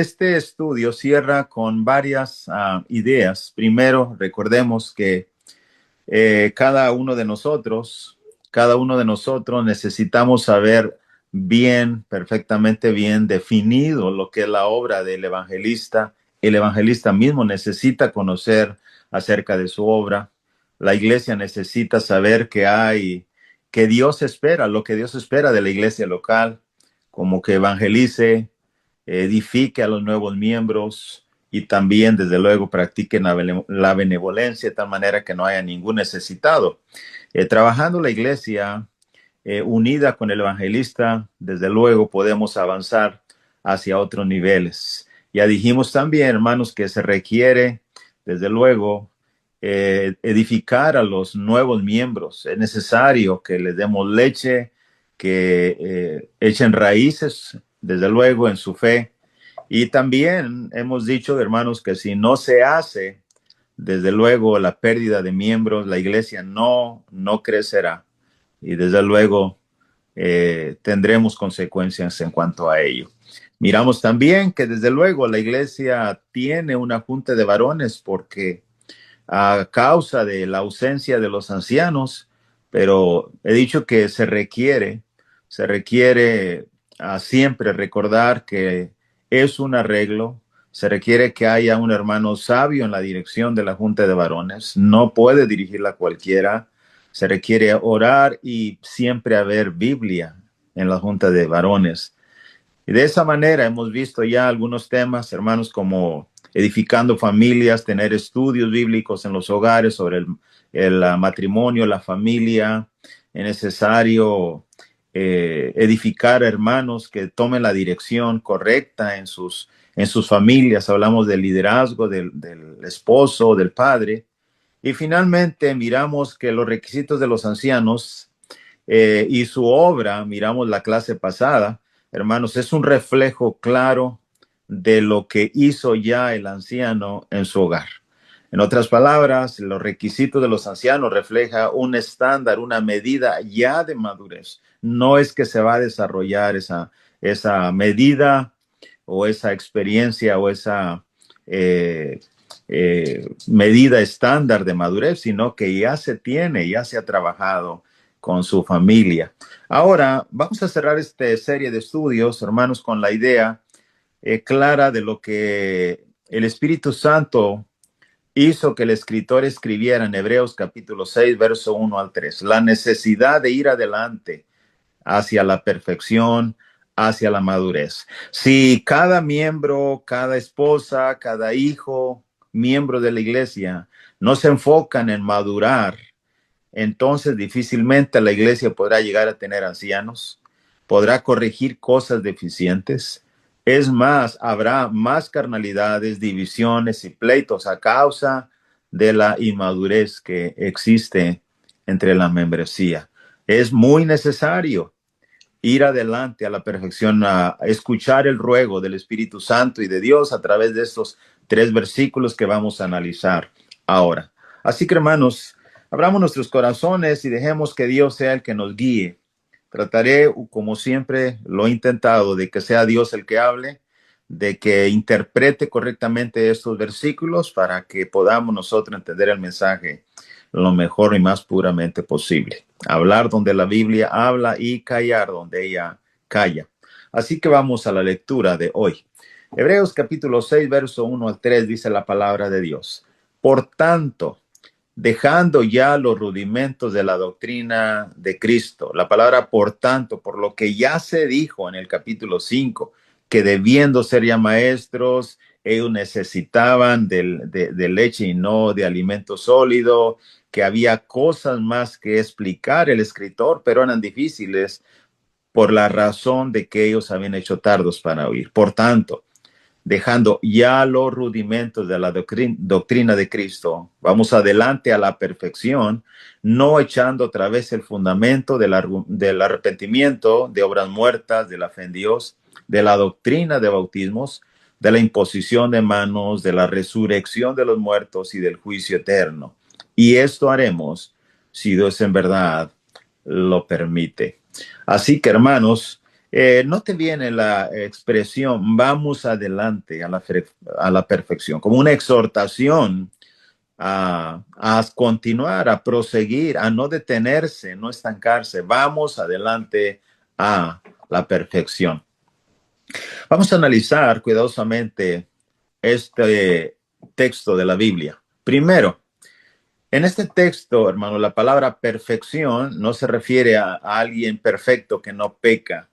Este estudio cierra con varias ideas. Primero, recordemos que cada uno de nosotros, necesitamos saber bien, perfectamente bien definido lo que es la obra del evangelista. El evangelista mismo necesita conocer acerca de su obra. La iglesia necesita saber que Dios espera, lo que Dios espera de la iglesia local, como que evangelice, edifique a los nuevos miembros y también, desde luego, practiquen la benevolencia de tal manera que no haya ningún necesitado. Trabajando la iglesia unida con el evangelista, desde luego podemos avanzar hacia otros niveles. Ya dijimos también, hermanos, que se requiere, desde luego, edificar a los nuevos miembros. Es necesario que les demos leche, que echen raíces, desde luego, en su fe. Y también hemos dicho, hermanos, que si no se hace, desde luego, la pérdida de miembros, la iglesia no crecerá. Y desde luego tendremos consecuencias en cuanto a ello. Miramos también que desde luego la iglesia tiene una junta de varones porque a causa de la ausencia de los ancianos, pero he dicho que se requiere siempre recordar que es un arreglo, se requiere que haya un hermano sabio en la dirección de la junta de varones, no puede dirigirla cualquiera, se requiere orar y siempre haber Biblia en la junta de varones. Y de esa manera hemos visto ya algunos temas, hermanos, como edificando familias, tener estudios bíblicos en los hogares sobre el matrimonio, la familia. Es necesario edificar hermanos que tomen la dirección correcta en sus familias. Hablamos del liderazgo del esposo, del padre. Y finalmente miramos que los requisitos de los ancianos y su obra, miramos la clase pasada, hermanos, es un reflejo claro de lo que hizo ya el anciano en su hogar. En otras palabras, los requisitos de los ancianos refleja un estándar, una medida ya de madurez. No es que se va a desarrollar esa medida o esa experiencia o esa medida estándar de madurez, sino que ya se tiene, ya se ha trabajado con su familia. Ahora, vamos a cerrar esta serie de estudios, hermanos, con la idea clara de lo que el Espíritu Santo hizo que el escritor escribiera en Hebreos capítulo 6, verso 1 al 3. La necesidad de ir adelante hacia la perfección, hacia la madurez. Si cada miembro, cada esposa, cada hijo, miembro de la iglesia, no se enfocan en madurar, entonces difícilmente la iglesia podrá llegar a tener ancianos, podrá corregir cosas deficientes. Es más, habrá más carnalidades, divisiones y pleitos a causa de la inmadurez que existe entre la membresía. Es muy necesario ir adelante a la perfección, a escuchar el ruego del Espíritu Santo y de Dios a través de estos 3 versículos que vamos a analizar ahora. Así que, hermanos, abramos nuestros corazones y dejemos que Dios sea el que nos guíe. Trataré, como siempre lo he intentado, de que sea Dios el que hable, de que interprete correctamente estos versículos para que podamos nosotros entender el mensaje lo mejor y más puramente posible. Hablar donde la Biblia habla y callar donde ella calla. Así que vamos a la lectura de hoy. Hebreos capítulo 6, verso 1 al 3 dice la palabra de Dios. Por tanto, dejando ya los rudimentos de la doctrina de Cristo, la palabra por tanto, por lo que ya se dijo en el capítulo 5, que debiendo ser ya maestros, ellos necesitaban de leche y no de alimento sólido, que había cosas más que explicar el escritor, pero eran difíciles por la razón de que ellos habían hecho tardos para oír. Por tanto, dejando ya los rudimentos de la doctrina de Cristo, vamos adelante a la perfección, no echando otra vez el fundamento del arrepentimiento, de obras muertas, de la fe en Dios, de la doctrina de bautismos, de la imposición de manos, de la resurrección de los muertos y del juicio eterno. Y esto haremos si Dios en verdad lo permite. Así que, hermanos, no te viene la expresión vamos adelante a la perfección, como una exhortación a continuar, a proseguir, a no detenerse, no estancarse. Vamos adelante a la perfección. Vamos a analizar cuidadosamente este texto de la Biblia. Primero, en este texto, hermano, la palabra perfección no se refiere a alguien perfecto que no peca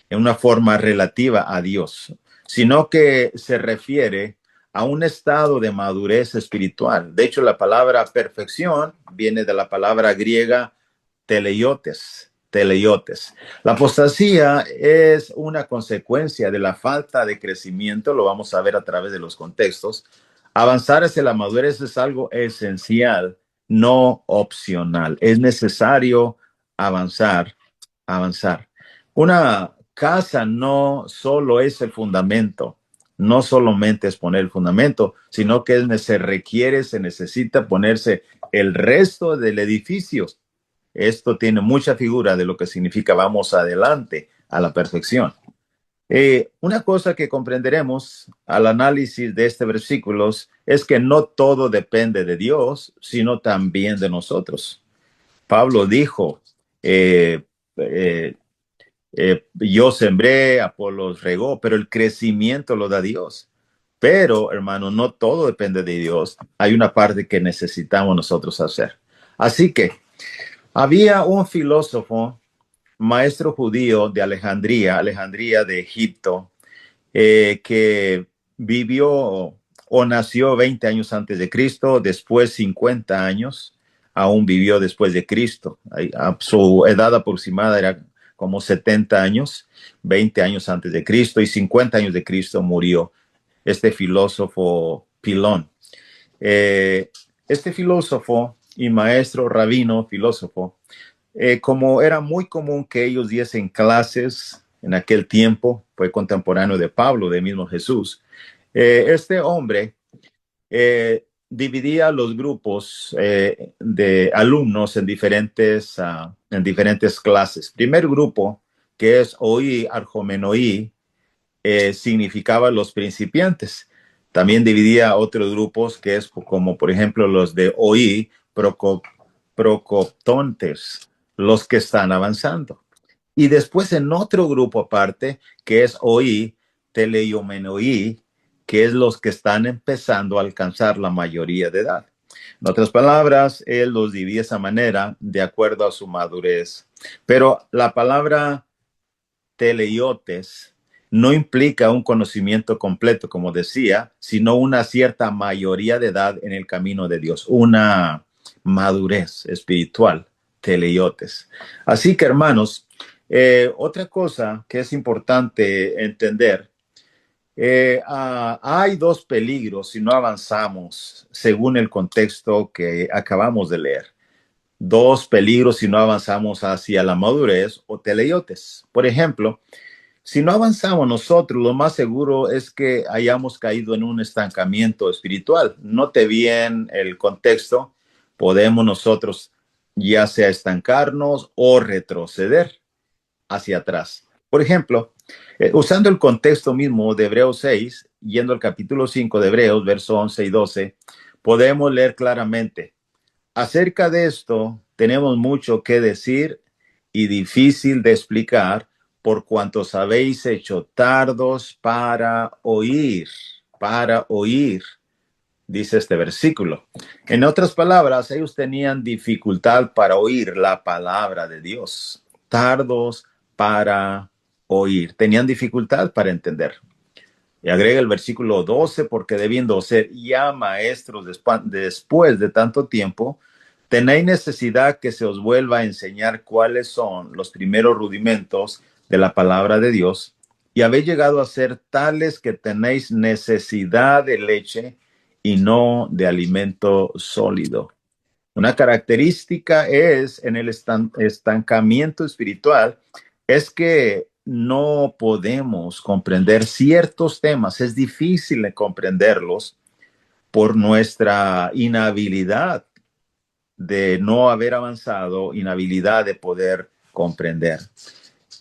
en una forma relativa a Dios, sino que se refiere a un estado de madurez espiritual. De hecho, la palabra perfección viene de la palabra griega teleiotes. Teleiotes. La apostasía es una consecuencia de la falta de crecimiento, lo vamos a ver a través de los contextos. Avanzar hacia la madurez es algo esencial, no opcional. Es necesario avanzar, avanzar. Una casa no solo es el fundamento, no solamente es poner el fundamento, sino que se necesita ponerse el resto del edificio. Esto tiene mucha figura de lo que significa vamos adelante a la perfección. Una cosa que comprenderemos al análisis de este versículo es que no todo depende de Dios, sino también de nosotros. Pablo dijo, eh, eh, yo sembré, Apolos regó, pero el crecimiento lo da Dios. Pero, hermano, no todo depende de Dios. Hay una parte que necesitamos nosotros hacer. Así que había un filósofo, maestro judío de Alejandría, Alejandría de Egipto, que vivió o nació 20 años antes de Cristo, después 50 años, aún vivió después de Cristo. Su edad aproximada era como 70 años, 20 años antes de Cristo y 50 años de Cristo murió este filósofo Pilón. Este filósofo y maestro rabino filósofo, como era muy común que ellos diesen clases en aquel tiempo, fue contemporáneo de Pablo, de mismo Jesús. Este hombre dividía los grupos de alumnos en diferentes clases. Primer grupo, que es oí, arjomenoí, significaba los principiantes. También dividía otros grupos que es como por ejemplo los de oí, procoptontes, los que están avanzando. Y después en otro grupo aparte, que es oí, teleiomenoi, que es los que están empezando a alcanzar la mayoría de edad. En otras palabras, él los divide de esa manera de acuerdo a su madurez. Pero la palabra teleiotes no implica un conocimiento completo, como decía, sino una cierta mayoría de edad en el camino de Dios, una madurez espiritual, teleiotes. Así que, hermanos, otra cosa que es importante entender, hay dos peligros si no avanzamos según el contexto que acabamos de leer. Dos peligros si no avanzamos hacia la madurez o teleiotes. Por ejemplo, si no avanzamos nosotros, lo más seguro es que hayamos caído en un estancamiento espiritual. Note bien el contexto. Podemos nosotros ya sea estancarnos o retroceder hacia atrás. Por ejemplo, usando el contexto mismo de Hebreos 6, yendo al capítulo 5 de Hebreos, versos 11 y 12, podemos leer claramente. Acerca de esto, tenemos mucho que decir y difícil de explicar por cuantos habéis hecho tardos para oír, dice este versículo. En otras palabras, ellos tenían dificultad para oír la palabra de Dios, tardos para oír, tenían dificultad para entender. Y agrega el versículo 12, porque debiendo ser ya maestros después de tanto tiempo, tenéis necesidad que se os vuelva a enseñar cuáles son los primeros rudimentos de la palabra de Dios, y habéis llegado a ser tales que tenéis necesidad de leche y no de alimento sólido. Una característica es en el estancamiento espiritual es que no podemos comprender ciertos temas, es difícil de comprenderlos por nuestra inhabilidad de no haber avanzado, inhabilidad de poder comprender.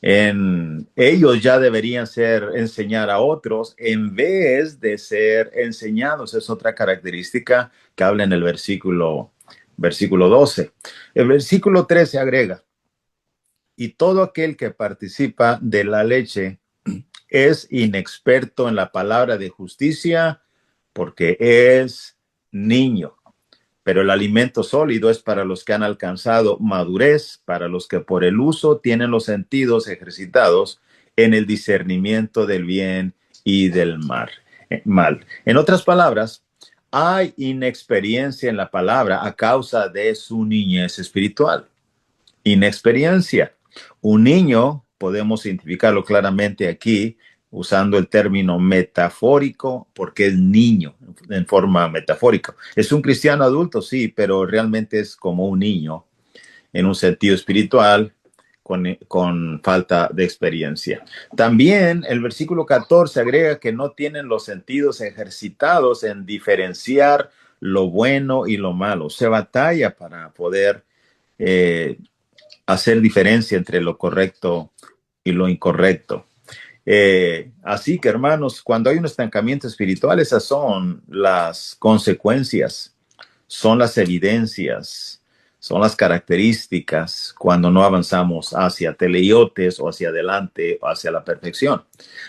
Ellos ya deberían enseñar a otros en vez de ser enseñados. Es otra característica que habla en el versículo 12. El versículo 13 agrega, y todo aquel que participa de la leche es inexperto en la palabra de justicia porque es niño. Pero el alimento sólido es para los que han alcanzado madurez, para los que por el uso tienen los sentidos ejercitados en el discernimiento del bien y del mal. En otras palabras, hay inexperiencia en la palabra a causa de su niñez espiritual. Inexperiencia. Un niño, podemos identificarlo claramente aquí, usando el término metafórico, porque es niño en forma metafórica. Es un cristiano adulto, sí, pero realmente es como un niño en un sentido espiritual con falta de experiencia. También el versículo 14 agrega que no tienen los sentidos ejercitados en diferenciar lo bueno y lo malo. Se batalla para poder hacer diferencia entre lo correcto y lo incorrecto. Así que, hermanos, cuando hay un estancamiento espiritual, esas son las consecuencias, son las evidencias, son las características cuando no avanzamos hacia teleiotes o hacia adelante o hacia la perfección.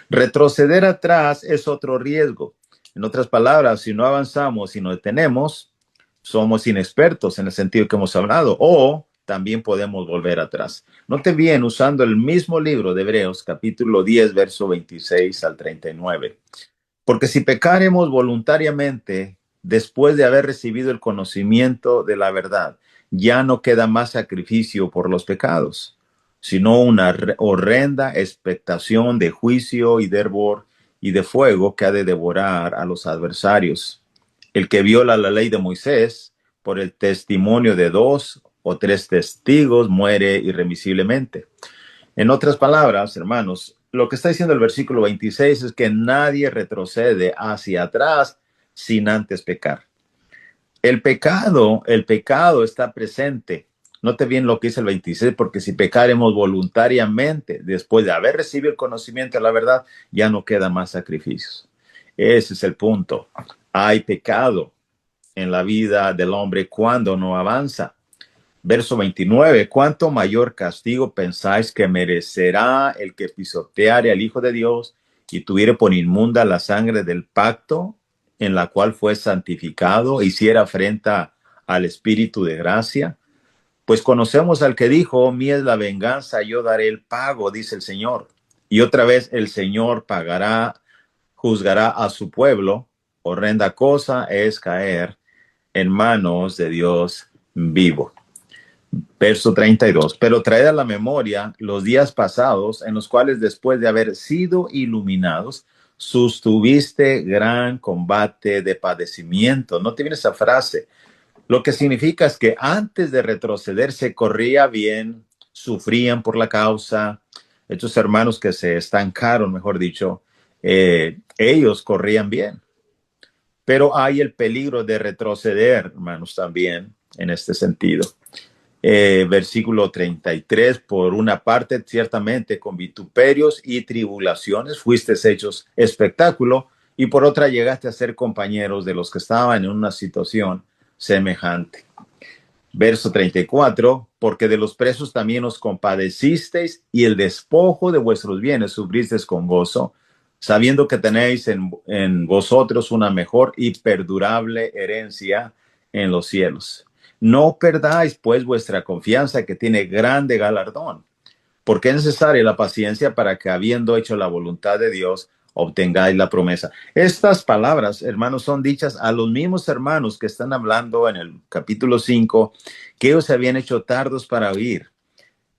Retroceder atrás es otro riesgo. En otras palabras, si no avanzamos y nos detenemos, somos inexpertos en el sentido que hemos hablado, o también podemos volver atrás. Note bien, usando el mismo libro de Hebreos, capítulo 10, verso 26 al 39. Porque si pecaremos voluntariamente después de haber recibido el conocimiento de la verdad, ya no queda más sacrificio por los pecados, sino una horrenda expectación de juicio y de hervor y de fuego que ha de devorar a los adversarios. El que viola la ley de Moisés por el testimonio de 2 o 3 testigos muere irremisiblemente. En otras palabras, hermanos, lo que está diciendo el versículo 26 es que nadie retrocede hacia atrás sin antes pecar. El pecado está presente. Note bien lo que dice el 26, porque si pecaremos voluntariamente después de haber recibido el conocimiento de la verdad, ya no queda más sacrificios. Ese es el punto. Hay pecado en la vida del hombre cuando no avanza. Verso 29, ¿cuánto mayor castigo pensáis que merecerá el que pisoteare al Hijo de Dios y tuviere por inmunda la sangre del pacto en la cual fue santificado, hiciera afrenta al Espíritu de gracia? Pues conocemos al que dijo, mía es la venganza, yo daré el pago, dice el Señor. Y otra vez el Señor pagará, juzgará a su pueblo. Horrenda cosa es caer en manos de Dios vivo. Verso 32, pero traed a la memoria los días pasados en los cuales después de haber sido iluminados, sostuviste gran combate de padecimiento. No te viene esa frase. Lo que significa es que antes de retroceder se corría bien, sufrían por la causa. Estos hermanos que se estancaron, mejor dicho, ellos corrían bien. Pero hay el peligro de retroceder, hermanos, también en este sentido. Versículo 33, por una parte, ciertamente con vituperios y tribulaciones fuiste hechos espectáculo, y por otra llegaste a ser compañeros de los que estaban en una situación semejante. Verso 34, porque de los presos también os compadecisteis, y el despojo de vuestros bienes sufristeis con gozo, sabiendo que tenéis en vosotros una mejor y perdurable herencia en los cielos. No perdáis, pues, vuestra confianza, que tiene grande galardón, porque es necesaria la paciencia para que, habiendo hecho la voluntad de Dios, obtengáis la promesa. Estas palabras, hermanos, son dichas a los mismos hermanos que están hablando en el capítulo 5, que ellos se habían hecho tardos para oír.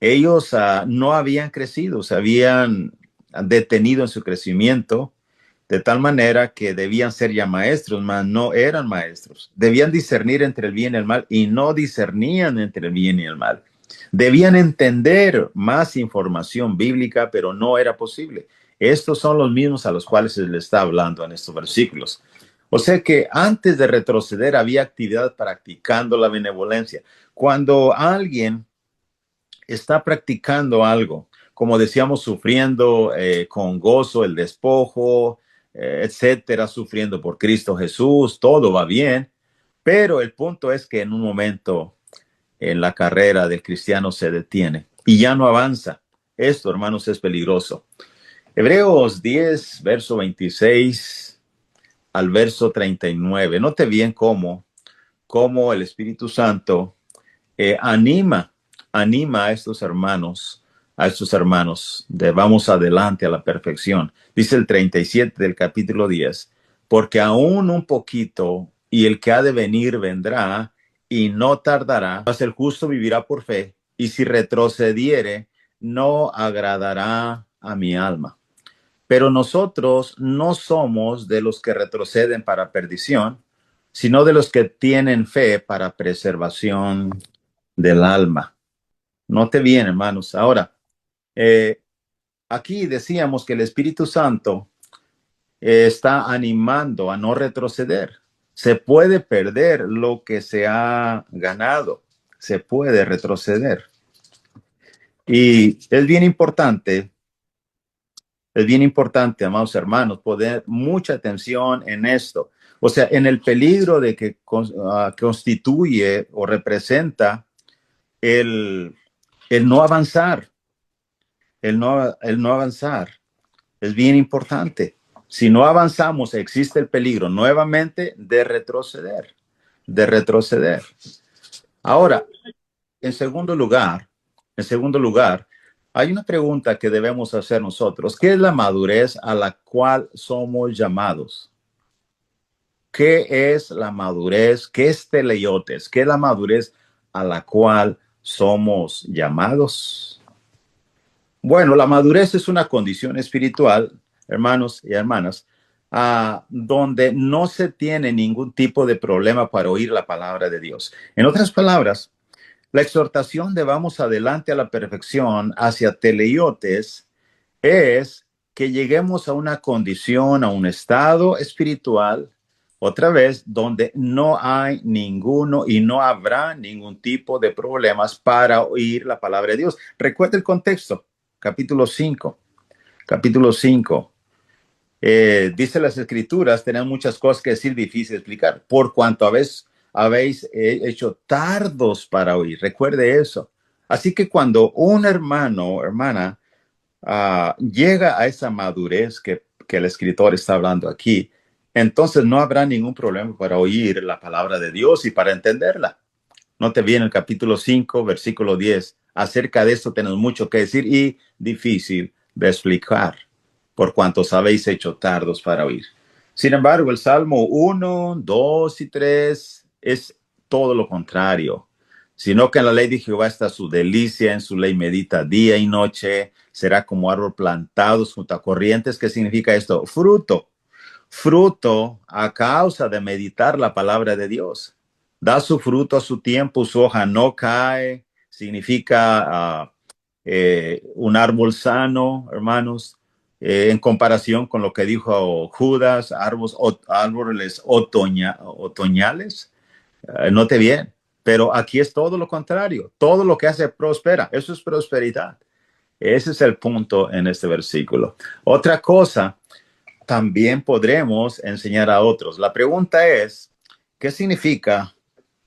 Ellos no habían crecido, se habían detenido en su crecimiento, de tal manera que debían ser ya maestros, mas no eran maestros. Debían discernir entre el bien y el mal y no discernían entre el bien y el mal. Debían entender más información bíblica, pero no era posible. Estos son los mismos a los cuales se les está hablando en estos versículos. O sea que antes de retroceder había actividad practicando la benevolencia. Cuando alguien está practicando algo, como decíamos, sufriendo con gozo el despojo, etcétera, sufriendo por Cristo Jesús, todo va bien, pero el punto es que en un momento en la carrera del cristiano se detiene y ya no avanza. Esto, hermanos, es peligroso. Hebreos 10, verso 26 al verso 39. Note bien cómo el Espíritu Santo anima a estos hermanos de vamos adelante a la perfección. Dice el 37 del capítulo 10, porque aún un poquito y el que ha de venir vendrá y no tardará, mas el justo vivirá por fe, y si retrocediere, no agradará a mi alma. Pero nosotros no somos de los que retroceden para perdición, sino de los que tienen fe para preservación del alma. Note bien, hermanos. Ahora, aquí decíamos que el Espíritu Santo está animando a no retroceder. Se puede perder lo que se ha ganado. Se puede retroceder. Y es bien importante, amados hermanos, poner mucha atención en esto. O sea, en el peligro de que constituye o representa el, el no avanzar, el no avanzar. Es bien importante. Si no avanzamos, existe el peligro nuevamente de retroceder, de retroceder. Ahora, en segundo lugar, hay una pregunta que debemos hacer nosotros. ¿Qué es la madurez a la cual somos llamados? ¿Qué es la madurez? ¿Qué es teleiotes? ¿Qué es la madurez a la cual somos llamados? Bueno, la madurez es una condición espiritual, hermanos y hermanas, donde no se tiene ningún tipo de problema para oír la palabra de Dios. En otras palabras, la exhortación de vamos adelante a la perfección hacia teleiotes es que lleguemos a una condición, a un estado espiritual, otra vez, donde no hay ninguno y no habrá ningún tipo de problemas para oír la palabra de Dios. Recuerda el contexto, capítulo 5. Capítulo 5. Dice las escrituras, tenemos muchas cosas que decir, difícil de explicar, por cuanto habéis hecho tardos para oír. Recuerde eso. Así que cuando un hermano o hermana llega a esa madurez que el escritor está hablando aquí, entonces no habrá ningún problema para oír la palabra de Dios y para entenderla. Note bien el capítulo 5, versículo 10. Acerca de esto tenemos mucho que decir y difícil de explicar, por cuantos habéis hecho tardos para oír. Sin embargo, el Salmo 1, 2 y 3 es todo lo contrario. Sino que en la ley de Jehová está su delicia, en su ley medita día y noche, será como árbol plantado junto a corrientes. ¿Qué significa esto? Fruto. Fruto a causa de meditar la palabra de Dios. Da su fruto a su tiempo, su hoja no cae. Significa un árbol sano, hermanos, en comparación con lo que dijo Judas, árboles otoñales. Note bien, pero aquí es todo lo contrario. Todo lo que hace prospera. Eso es prosperidad. Ese es el punto en este versículo. Otra cosa, también podremos enseñar a otros. La pregunta es, ¿qué significa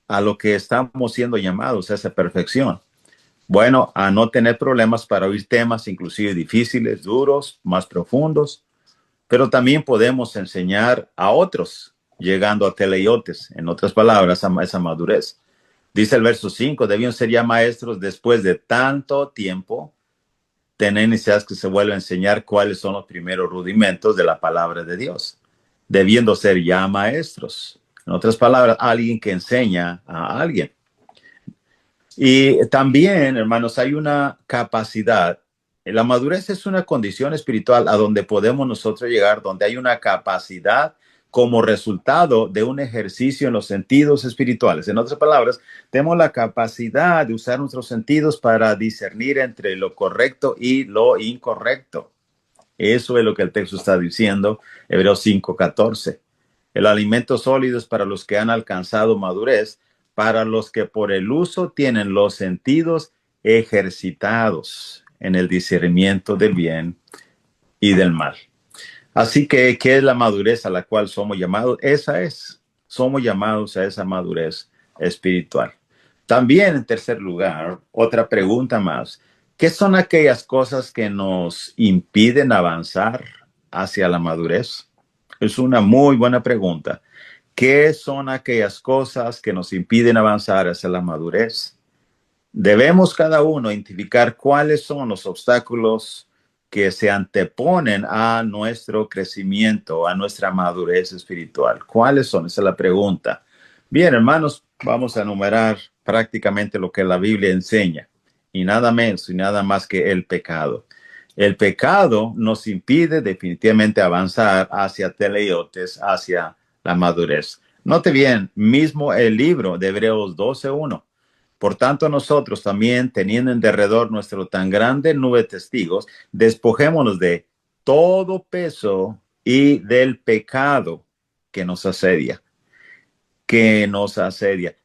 a lo que estamos siendo llamados a esa perfección? Bueno, a no tener problemas para oír temas inclusive difíciles, duros, más profundos, pero también podemos enseñar a otros, llegando a teleiotes, en otras palabras, a esa madurez. Dice el verso 5, debían ser ya maestros después de tanto tiempo, tener necesidades que se vuelva a enseñar cuáles son los primeros rudimentos de la palabra de Dios, debiendo ser ya maestros. En otras palabras, alguien que enseña a alguien. Y también, hermanos, hay una capacidad. La madurez es una condición espiritual a donde podemos nosotros llegar, donde hay una capacidad como resultado de un ejercicio en los sentidos espirituales. En otras palabras, tenemos la capacidad de usar nuestros sentidos para discernir entre lo correcto y lo incorrecto. Eso es lo que el texto está diciendo, Hebreos 5:14. El alimento sólido es para los que han alcanzado madurez, para los que por el uso tienen los sentidos ejercitados. en el discernimiento del bien y del mal. Así que, ¿qué es la madurez a la cual somos llamados? Esa es. Somos llamados a esa madurez espiritual. También, en tercer lugar, otra pregunta más. ¿Qué son aquellas cosas que nos impiden avanzar hacia la madurez? Es una muy buena pregunta. ¿Qué son aquellas cosas que nos impiden avanzar hacia la madurez? Debemos cada uno identificar cuáles son los obstáculos que se anteponen a nuestro crecimiento, a nuestra madurez espiritual. ¿Cuáles son? Esa es la pregunta. Bien, hermanos, vamos a enumerar prácticamente lo que la Biblia enseña, y nada menos y nada más que el pecado. El pecado nos impide definitivamente avanzar hacia teleiotes, hacia la madurez. Note bien, mismo el libro de Hebreos 12:1. Por tanto, nosotros también, teniendo en derredor nuestro tan grande nube de testigos, despojémonos de todo peso y del pecado que nos asedia.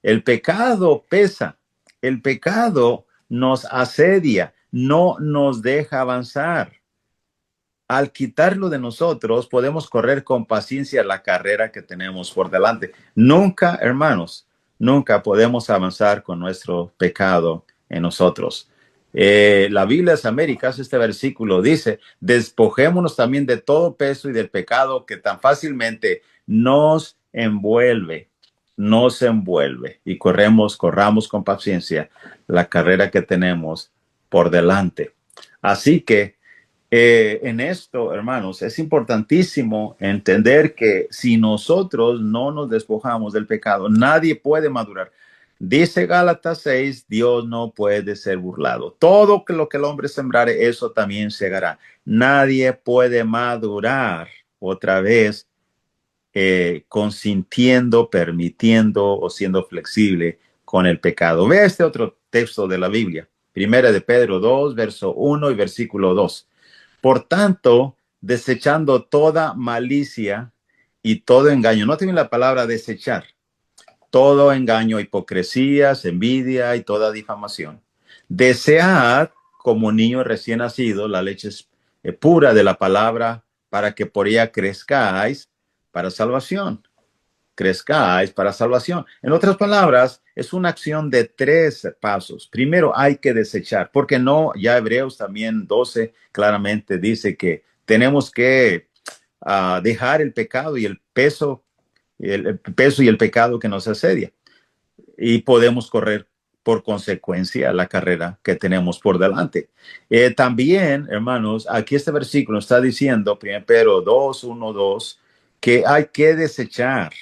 El pecado pesa, el pecado nos asedia, no nos deja avanzar. Al quitarlo de nosotros, podemos correr con paciencia la carrera que tenemos por delante. Nunca, hermanos, nunca podemos avanzar con nuestro pecado en nosotros. La Biblia de las Américas, este versículo dice, despojémonos también de todo peso y del pecado que tan fácilmente nos envuelve y corramos con paciencia la carrera que tenemos por delante. Así que en esto, hermanos, es importantísimo entender que si nosotros no nos despojamos del pecado, nadie puede madurar. Dice Gálatas 6, Dios no puede ser burlado. Todo lo que el hombre sembrare, eso también segará. Nadie puede madurar otra vez consintiendo, permitiendo o siendo flexible con el pecado. Vea este otro texto de la Biblia, Primera de Pedro 2, verso 1 y versículo 2. Por tanto, desechando toda malicia y todo engaño. No tiene la palabra desechar. Todo engaño, hipocresías, envidia y toda difamación. Desead, como niño recién nacido, la leche pura de la palabra, para que por ella crezcáis para salvación. Crezcáis para salvación. En otras palabras, es una acción de 3 pasos. Primero hay que desechar, porque no, ya Hebreos también 12 claramente dice que tenemos que dejar el pecado y el peso y el pecado que nos asedia. Y podemos correr por consecuencia la carrera que tenemos por delante. También, hermanos, aquí este versículo está diciendo, 1 Pedro 2, 1, 2, que hay que desechar.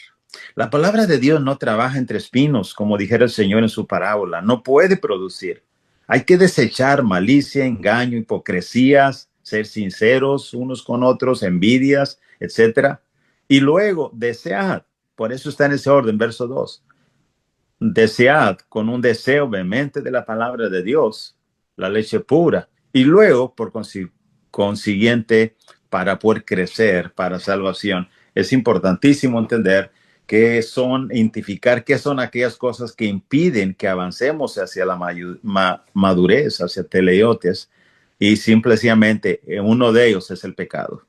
La palabra de Dios no trabaja entre espinos, como dijera el Señor en su parábola. No puede producir. Hay que desechar malicia, engaño, hipocresías, ser sinceros unos con otros, envidias, etcétera. Y luego, desead. Por eso está en ese orden, verso 2. Desead con un deseo vehemente de la palabra de Dios, la leche pura. Y luego, por consiguiente, para poder crecer, para salvación. Es importantísimo entender identificar qué son aquellas cosas que impiden que avancemos hacia la madurez, hacia teleiotes, y simplemente uno de ellos es el pecado.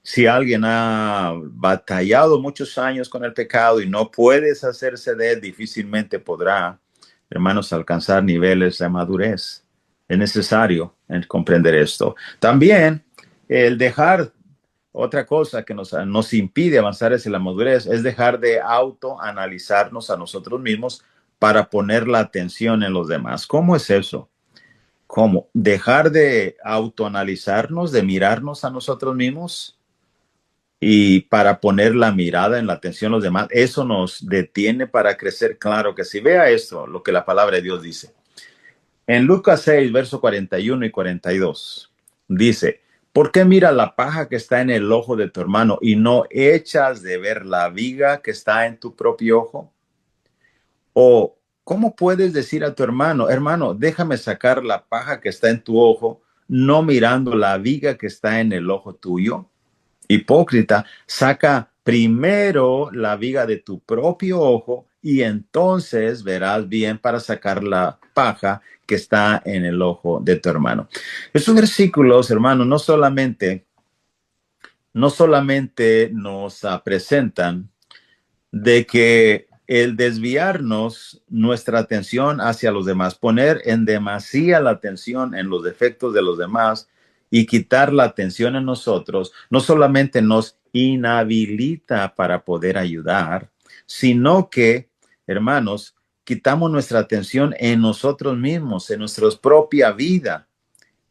Si alguien ha batallado muchos años con el pecado y no puede deshacerse de él, difícilmente podrá, hermanos, alcanzar niveles de madurez. Es necesario comprender esto. También el dejar. Otra cosa que nos impide avanzar hacia la madurez es dejar de autoanalizarnos a nosotros mismos para poner la atención en los demás. ¿Cómo es eso? ¿Cómo? Dejar de autoanalizarnos, de mirarnos a nosotros mismos y para poner la mirada en la atención a los demás. Eso nos detiene para crecer. Claro que sí. Vea esto, lo que la palabra de Dios dice. En Lucas 6, verso 41 y 42, dice: ¿por qué mira la paja que está en el ojo de tu hermano y no echas de ver la viga que está en tu propio ojo? ¿O cómo puedes decir a tu hermano, hermano, déjame sacar la paja que está en tu ojo, no mirando la viga que está en el ojo tuyo? Hipócrita, saca primero la viga de tu propio ojo y entonces verás bien para sacar la paja que está en el ojo de tu hermano. Estos versículos, hermanos, no solamente nos presentan de que el desviarnos nuestra atención hacia los demás, poner en demasía la atención en los defectos de los demás y quitar la atención en nosotros, no solamente nos inhabilita para poder ayudar, sino que, hermanos, quitamos nuestra atención en nosotros mismos, en nuestra propia vida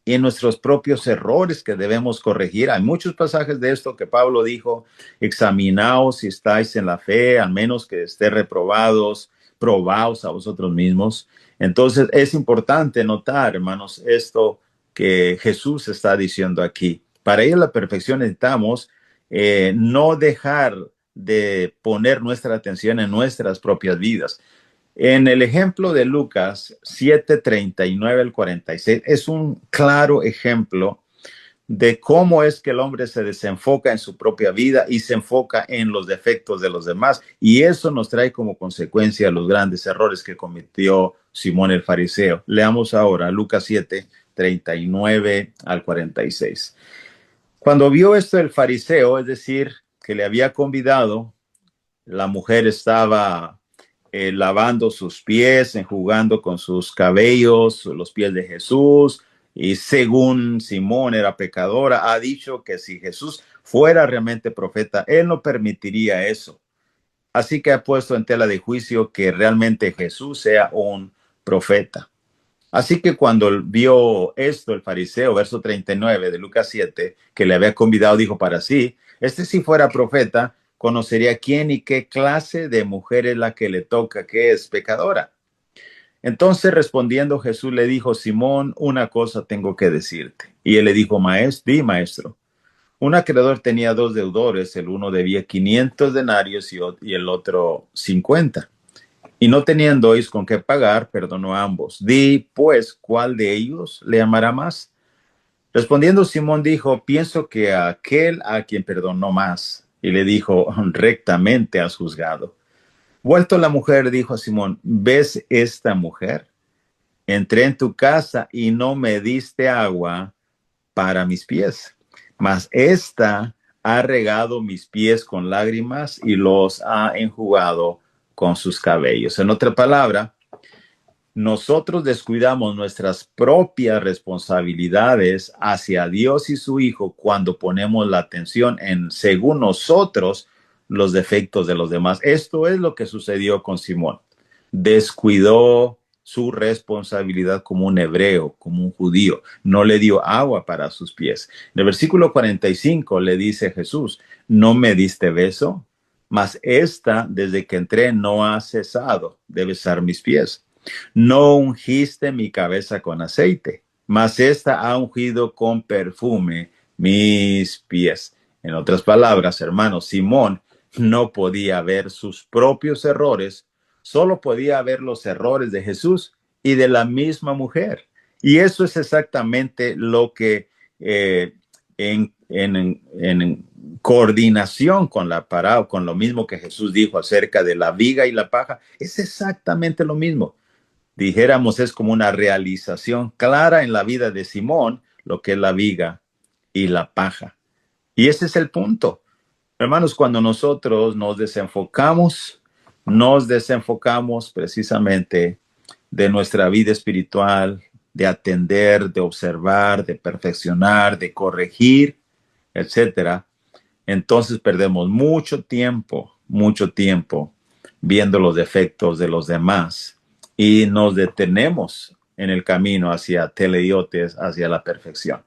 y en nuestros propios errores que debemos corregir. Hay muchos pasajes de esto que Pablo dijo: examinaos si estáis en la fe, al menos que esté reprobados, probaos a vosotros mismos. Entonces es importante notar, hermanos, esto que Jesús está diciendo aquí. Para ir a la perfección necesitamos no dejar de poner nuestra atención en nuestras propias vidas. En el ejemplo de Lucas 7:39 al 46 es un claro ejemplo de cómo es que el hombre se desenfoca en su propia vida y se enfoca en los defectos de los demás. Y eso nos trae como consecuencia los grandes errores que cometió Simón el fariseo. Leamos ahora Lucas 7:39 al 46. Cuando vio esto el fariseo, es decir, que le había convidado, la mujer estaba lavando sus pies, enjugando con sus cabellos los pies de Jesús, y según Simón era pecadora, ha dicho que si Jesús fuera realmente profeta, él no permitiría eso. Así que ha puesto en tela de juicio que realmente Jesús sea un profeta. Así que cuando vio esto, el fariseo, verso 39 de Lucas 7, que le había convidado, dijo para sí: si fuera profeta, conocería quién y qué clase de mujer es la que le toca, que es pecadora. Entonces, respondiendo, Jesús le dijo: Simón, una cosa tengo que decirte. Y él le dijo: maestro. Un acreedor tenía dos deudores, el uno debía 500 denarios y el otro 50. Y no teniendo con qué pagar, perdonó a ambos. Di, pues, ¿cuál de ellos le amará más? Respondiendo Simón dijo: pienso que a aquel a quien perdonó más. Y le dijo: rectamente has juzgado. Vuelto la mujer, dijo a Simón: ¿ves esta mujer? Entré en tu casa y no me diste agua para mis pies, mas esta ha regado mis pies con lágrimas y los ha enjugado con sus cabellos. En otra palabra, nosotros descuidamos nuestras propias responsabilidades hacia Dios y su Hijo cuando ponemos la atención en, según nosotros, los defectos de los demás. Esto es lo que sucedió con Simón. Descuidó su responsabilidad como un hebreo, como un judío. No le dio agua para sus pies. En el versículo 45 le dice Jesús: ¿no me diste beso? Mas esta, desde que entré, no ha cesado de besar mis pies. No ungiste mi cabeza con aceite, mas esta ha ungido con perfume mis pies. En otras palabras, hermanos, Simón no podía ver sus propios errores, solo podía ver los errores de Jesús y de la misma mujer. Y eso es exactamente lo que en coordinación con la parábola, con lo mismo que Jesús dijo acerca de la viga y la paja, es exactamente lo mismo. Dijéramos, es como una realización clara en la vida de Simón, lo que es la viga y la paja. Y ese es el punto. Hermanos, cuando nosotros nos desenfocamos precisamente de nuestra vida espiritual, de atender, de observar, de perfeccionar, de corregir, etcétera. Entonces perdemos mucho tiempo viendo los defectos de los demás y nos detenemos en el camino hacia teleiotes, hacia la perfección.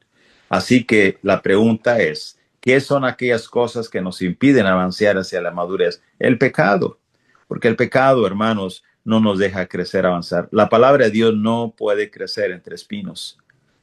Así que la pregunta es: ¿qué son aquellas cosas que nos impiden avanzar hacia la madurez? El pecado, porque el pecado, hermanos, no nos deja crecer, avanzar. La palabra de Dios no puede crecer entre espinos.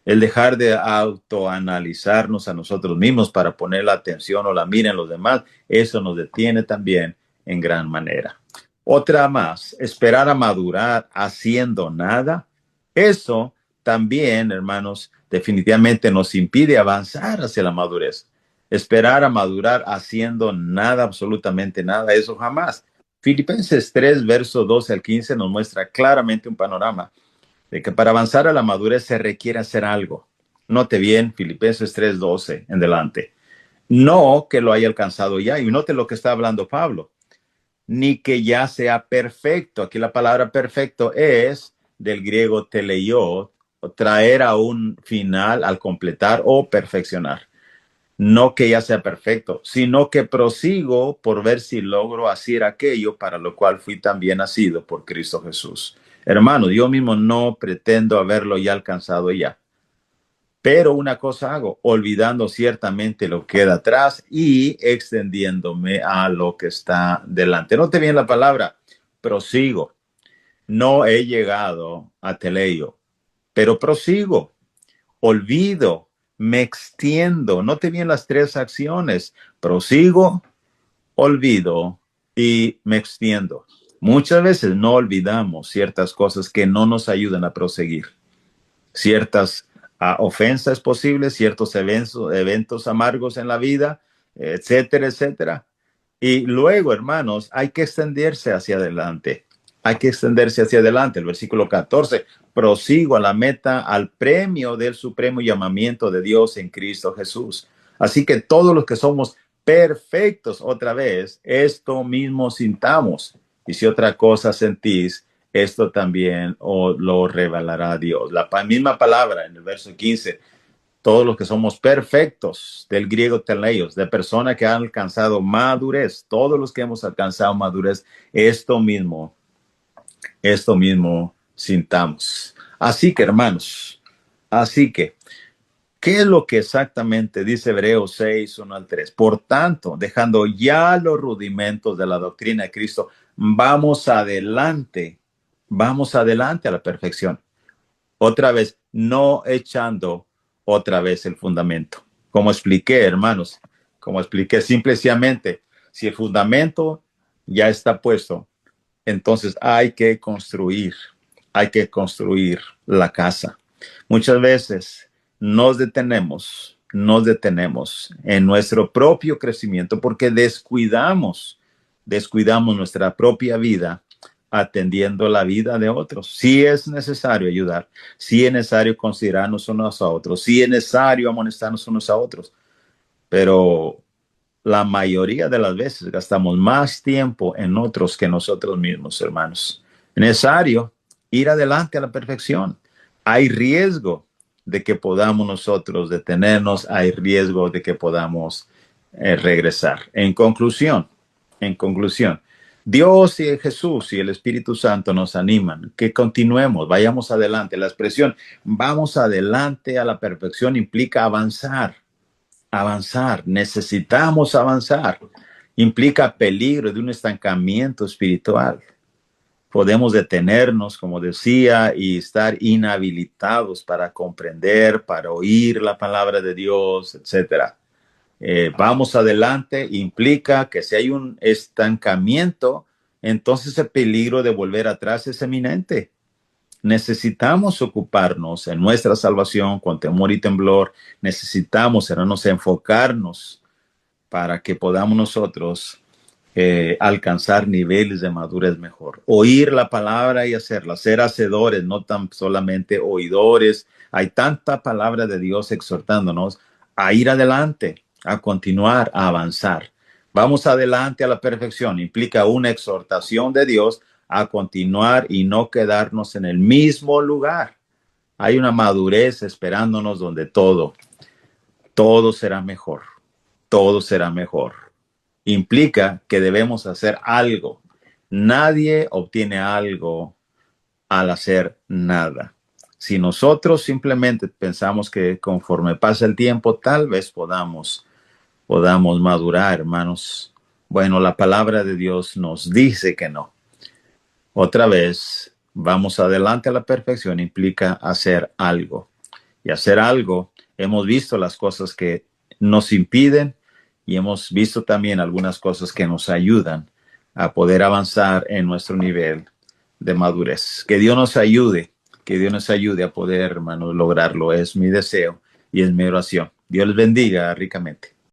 El dejar de autoanalizarnos a nosotros mismos para poner la atención o la mira en los demás, eso nos detiene también en gran manera. Otra más: esperar a madurar haciendo nada. Eso también, hermanos, definitivamente nos impide avanzar hacia la madurez. Esperar a madurar haciendo nada, absolutamente nada, eso jamás. Filipenses 3, verso 12 al 15 nos muestra claramente un panorama de que para avanzar a la madurez se requiere hacer algo. Note bien, Filipenses 3, 12 en delante. No que lo haya alcanzado ya, y note lo que está hablando Pablo, ni que ya sea perfecto. Aquí la palabra perfecto es del griego teleio, traer a un final al completar o perfeccionar. No que ya sea perfecto, sino que prosigo por ver si logro hacer aquello para lo cual fui también nacido por Cristo Jesús. Hermano, yo mismo no pretendo haberlo ya alcanzado ya. Pero una cosa hago, olvidando ciertamente lo que queda atrás y extendiéndome a lo que está delante. Note bien la palabra, prosigo. No he llegado a teleio, pero prosigo, olvido, me extiendo. Note bien las tres acciones, prosigo, olvido y me extiendo. Muchas veces no olvidamos ciertas cosas que no nos ayudan a proseguir, ciertas ofensas posibles, ciertos eventos amargos en la vida, etcétera, etcétera. Y luego, hermanos, hay que extenderse hacia adelante. Hay que extenderse hacia adelante. El versículo 14, prosigo a la meta, al premio del supremo llamamiento de Dios en Cristo Jesús. Así que todos los que somos perfectos, otra vez, esto mismo sintamos. Y si otra cosa sentís, esto también lo revelará Dios. La misma palabra en el verso 15, todos los que somos perfectos, del griego teleios, de personas que han alcanzado madurez, todos los que hemos alcanzado madurez, esto mismo sintamos. Así que, hermanos, ¿qué es lo que exactamente dice Hebreos 6, 1 al 3? Por tanto, dejando ya los rudimentos de la doctrina de Cristo, vamos adelante a la perfección. Otra vez, no echando otra vez el fundamento. Como expliqué, hermanos, como expliqué simplemente, si el fundamento ya está puesto, entonces hay que construir la casa. Muchas veces nos detenemos en nuestro propio crecimiento porque descuidamos nuestra propia vida atendiendo la vida de otros. Sí es necesario ayudar, sí es necesario considerarnos unos a otros, sí es necesario amonestarnos unos a otros, pero la mayoría de las veces gastamos más tiempo en otros que nosotros mismos, hermanos. Es necesario ir adelante a la perfección. Hay riesgo de que podamos nosotros detenernos, hay riesgo de que podamos regresar. En conclusión, Dios y Jesús y el Espíritu Santo nos animan que continuemos, vayamos adelante. La expresión vamos adelante a la perfección implica avanzar, necesitamos avanzar. Implica peligro de un estancamiento espiritual. Podemos detenernos, como decía, y estar inhabilitados para comprender, para oír la palabra de Dios, etcétera. Vamos adelante implica que si hay un estancamiento, entonces el peligro de volver atrás es eminente. Necesitamos ocuparnos en nuestra salvación con temor y temblor. Necesitamos, hermanos, enfocarnos para que podamos nosotros alcanzar niveles de madurez mejor. Oír la palabra y hacerla, ser hacedores, no tan solamente oidores. Hay tanta palabra de Dios exhortándonos a ir adelante, a continuar, a avanzar. Vamos adelante a la perfección. Implica una exhortación de Dios a continuar y no quedarnos en el mismo lugar. Hay una madurez esperándonos donde todo será mejor. Todo será mejor. Implica que debemos hacer algo. Nadie obtiene algo al hacer nada. Si nosotros simplemente pensamos que conforme pasa el tiempo, tal vez podamos madurar, hermanos. Bueno, la palabra de Dios nos dice que no. Otra vez, vamos adelante a la perfección implica hacer algo. Y hacer algo, hemos visto las cosas que nos impiden y hemos visto también algunas cosas que nos ayudan a poder avanzar en nuestro nivel de madurez. Que Dios nos ayude a poder, hermanos, lograrlo. Es mi deseo y es mi oración. Dios les bendiga ricamente.